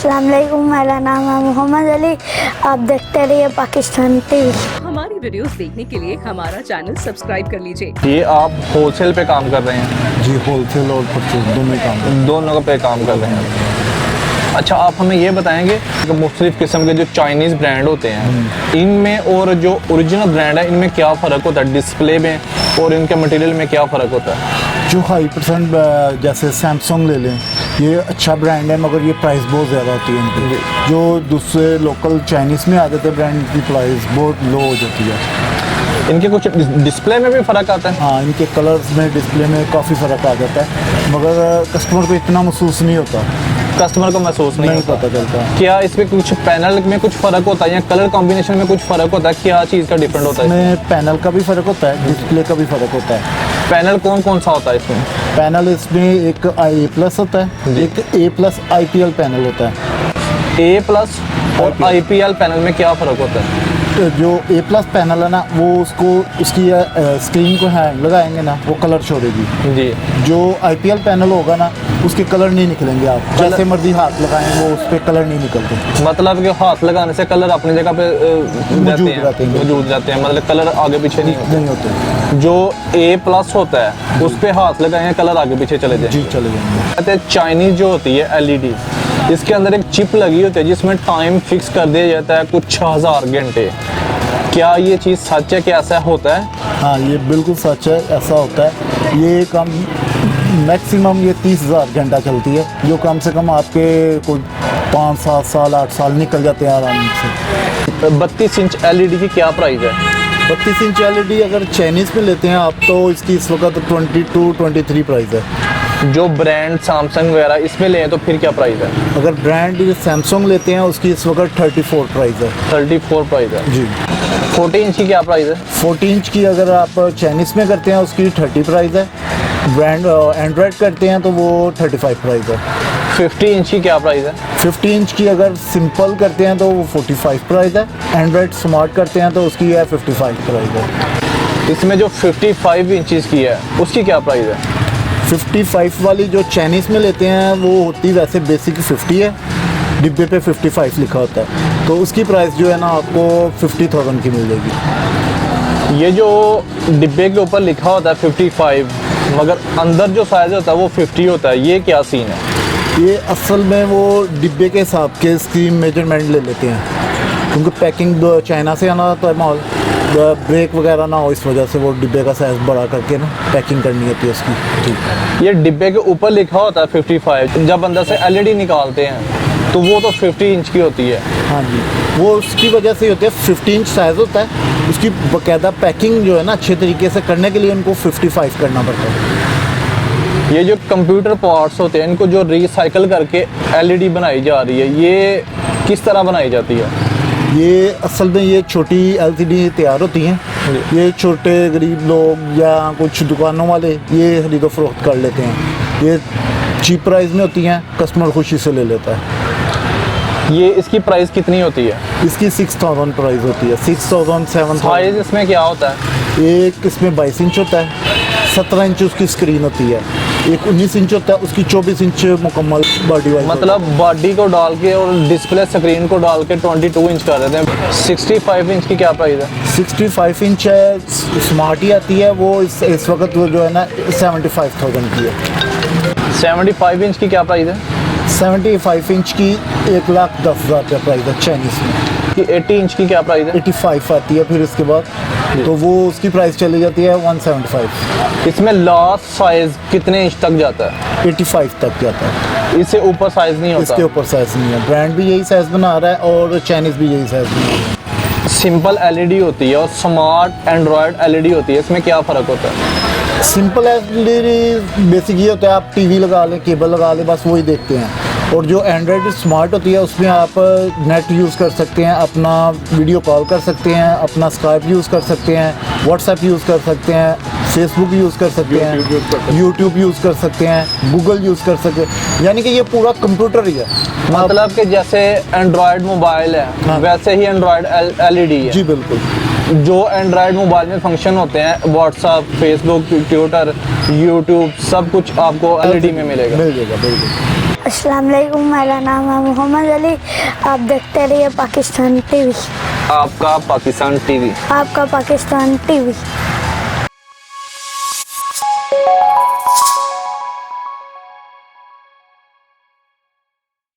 अस्सलाम वालेकुम, मेरा नाम है मोहम्मद अली। आप देखते रहिए पाकिस्तान टीवी। हमारी वीडियोस देखने के लिए हमारा चैनल सब्सक्राइब कर लीजिए। ये आप होलसेल पे काम कर रहे हैं? जी, होलसेल और परचेज दोनों ही काम दोनों पे काम कर रहे हैं। अच्छा, आप हमें ये बताएंगे कि मुख्तलिफ़ किस्म के जो चाइनीज़ ब्रांड होते हैं इनमें और जो ओरिजिनल ब्रांड है इनमें क्या फ़र्क होता है? डिस्प्ले में और इनके मटेरियल में क्या फ़र्क होता है? जो हाई परसेंट जैसे सैमसंग ले लें, ये अच्छा ब्रांड है मगर ये प्राइस बहुत ज़्यादा होती है इनकी। जो दूसरे लोकल चाइनीज़ में आ जाते हैं ब्रांड की प्राइस बहुत लो हो जाती है। इनके कुछ डिस्प्ले में भी फ़र्क आता है? हाँ, इनके कलर्स में डिस्प्ले में काफ़ी फ़र्क आ जाता है मगर कस्टमर को इतना महसूस नहीं होता। कस्टमर को महसूस नहीं पता चलता। क्या इसमें कुछ पैनल में कुछ फ़र्क होता है या कलर कॉम्बिनेशन में कुछ फ़र्क होता है? क्या चीज़ का डिफरेंट होता है? इसमें पैनल का भी फ़र्क होता है, डिस्प्ले का भी फ़र्क होता है। पैनल कौन कौन सा होता है इसमें? पैनल इसमें एक IA+ होता है, एक A+ IPL पैनल होता है। A+ और IPL पैनल में क्या फ़र्क होता है? जो A+ पैनल है ना, वो उसकी स्क्रीन को हैंग लगाएंगे ना, वो कलर छोड़ेगी जी। जो IPL पैनल होगा ना, उसके कलर नहीं निकलेंगे। आप जैसे मर्जी हाथ लगाएं, वो उस पर कलर नहीं निकलते। मतलब कि हाथ लगाने से कलर अपनी जगह पे मौजूद रहते हैं, मतलब कलर आगे पीछे नहीं होते। जो A+ होता है उस पे हाथ लगाएंगे कलर आगे पीछे चले जाएंगे। जी, चले जाएंगे। कहते हैं चाइनीज़ जो होती है LED, इसके अंदर एक चिप लगी होती है जिसमें टाइम फिक्स कर दिया जाता है कुछ 6000 घंटे। क्या ये चीज़ सच है कि ऐसा होता है? हाँ, ये बिल्कुल सच है, ऐसा होता है। ये कम मैक्सिमम ये 30,000 घंटा चलती है, जो कम से कम आपके कोई 5, 7 साल 8 साल निकल जाते हैं आराम से। 32 इंच LED की क्या प्राइस है? 32 इंच LED अगर चाइनीज़ में लेते हैं आप तो इसकी इस वक्त 22-23 प्राइस है। जो ब्रांड सैमसंग वगैरह इसमें लें तो फिर क्या प्राइस है? अगर ब्रांड सैमसंग लेते हैं उसकी इस वक्त 34 प्राइस है। 34 प्राइस है जी। 40 इंच की क्या प्राइस है? 40 इंच की अगर आप चाइनीज़ में करते हैं उसकी 30 प्राइस है। ब्रांड एंड्रॉयड करते हैं तो वो 35 प्राइस है। 50 इंच की क्या प्राइस है? 50 इंच की अगर सिंपल करते हैं तो वो 45 प्राइस है। एंड्रॉयड स्मार्ट करते हैं तो उसकी है 55 प्राइस है। इसमें जो 55 इंचज़ की है उसकी क्या प्राइस है? 55 वाली जो चाइनीज़ में लेते हैं वो होती वैसे बेसिक 50 है, डिब्बे पे 55 लिखा होता है, तो उसकी प्राइस जो है ना आपको 50,000 की मिल जाएगी। ये जो डिब्बे के ऊपर लिखा होता है 55 मगर अंदर जो साइज़ होता है वो 50 होता है, ये क्या सीन है? ये असल में वो डिब्बे के हिसाब के इसकी मेजरमेंट ले लेते हैं क्योंकि पैकिंग चाइना से आना तो माल ब्रेक वगैरह ना हो, इस वजह से वो डिब्बे का साइज़ बड़ा करके ना पैकिंग करनी होती है उसकी। ठीक, ये डिब्बे के ऊपर लिखा होता है 55, जब अंदर से LED निकालते हैं तो वो तो 50 इंच की होती है। हाँ जी, वो उसकी वजह से होती है। 50 इंच साइज़ होता है, उसकी बाकायदा पैकिंग जो है ना अच्छे तरीके से करने के लिए उनको 55 करना पड़ता है। ये जो कंप्यूटर पार्ट्स होते हैं इनको जो रिसाइकल करके LED बनाई जा रही है, ये किस तरह बनाई जाती है? ये असल में ये छोटी LCD तैयार होती हैं, ये छोटे गरीब लोग या कुछ दुकानों वाले ये खरीदो फरोख्त कर लेते हैं। ये चीप प्राइस में होती हैं, कस्टमर खुशी से ले लेता है। ये इसकी प्राइस कितनी होती है? इसकी 6000 प्राइस होती है। 6000 7,000। साइज़ इसमें क्या होता है? एक इसमें 22 इंच होता है, 17 इंच उसकी स्क्रीन होती है, एक 19 इंच होता है, उसकी 24 इंच मुकम्मल बॉडी वाइज। मतलब बॉडी को डाल के और डिस्प्ले स्क्रीन को डाल के 22 इंच कर देते हैं। 65 इंच की क्या प्राइस है? 65 इंच है, स्मार्ट ही आती है वो। इस वक्त वो जो है ना 75,000 की है। 75 इंच की क्या प्राइस है? 75 इंच की 1,10,000 का प्राइस है चाइनीज़ में। 80 इंच की क्या प्राइस है? 85 आती है फिर इसके बाद, तो वो उसकी प्राइस चली जाती है 175। इसमें लास्ट साइज कितने इंच तक जाता है? 85 तक जाता है। इससे ऊपर साइज नहीं होता? इसके ऊपर साइज़ नहीं है। ब्रांड भी यही साइज़ बना रहा है और चाइनीज़ भी यही साइज़ बना रहा है। सिंपल LED होती है और स्मार्ट एंड्रॉयड LED होती है, इसमें क्या फ़र्क होता है? सिंपल LED बेसिक ये होता है आप टीवी लगा लें, केबल लगा लें, बस वही देखते हैं। और जो एंड्रॉयड स्मार्ट होती है उसमें आप नेट यूज़ कर सकते हैं, अपना वीडियो कॉल कर सकते हैं, अपना स्काइप यूज़ कर सकते हैं, व्हाट्सएप यूज़ कर सकते हैं, फेसबुक यूज़ कर सकते हैं, यूट्यूब यूज़ कर सकते हैं, गूगल यूज़ कर सकते हैं, यानी कि ये पूरा कंप्यूटर ही है। मतलब कि जैसे एंड्रॉयड मोबाइल है हाँ। वैसे ही एंड्रॉयड LED है। जी बिल्कुल। जो एंड्रॉयड मोबाइल में फंक्शन होते हैं व्हाट्सएप, फेसबुक, ट्विटर, यूट्यूब, सब कुछ आपको LED में मिलेगा। मिल जाएगा। अस्सलाम वालेकुम, मेरा नाम है मोहम्मद अली। आप देखते रहिए पाकिस्तान टीवी। आपका पाकिस्तान टीवी। आपका पाकिस्तान टीवी।